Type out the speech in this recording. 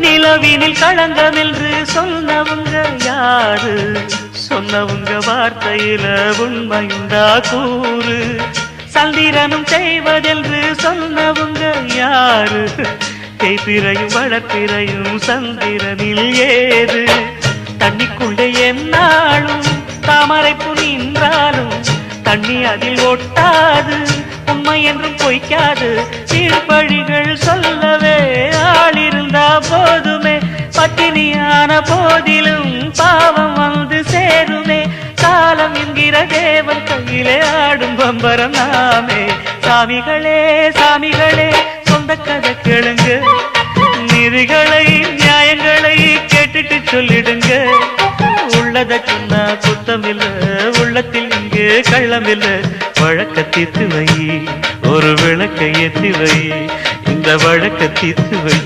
நிலவினில் களங்கம் என்று சொன்னவங்க யாரு? சொன்னவங்க வார்த்தையில உண்மையுண்டா கூறு? சந்திரனும் செய்வதென்று சொன்னவங்க யாரு? தேய்பிரையும் வளர்ப்பிரையும் சந்திரனில் ஏது? தண்ணிக்குள்ளே என்னாலும் தாமரைப்பு நின்றாலும் தண்ணி அதில் ஒட்டாது, உண்மை என்றும் பொய்க்காது. சீர்பழிகள் சொல்லவே ஆள் இருந்தா போதுமே, பட்டினியான போதிலும் பாவம் வந்து சேருமே. காலம் என்கிற தேவன் கையிலே ஆடும் பம்பரம் நாமே. சாமிகளே சாமிகளே சொந்த கதை கேளுங்க, நீதிகளை நியாயங்களை கேட்டுட்டு சொல்லிடுங்க. உள்ளத சொன்னா குத்தமில்ல, உள்ளத்தில் இங்கு கள்ளமில்ல. வழக்க தீர்த்து வை, ஒரு விளக்கை ஏற்றி வை, இந்த வழக்க தீர்த்து வை,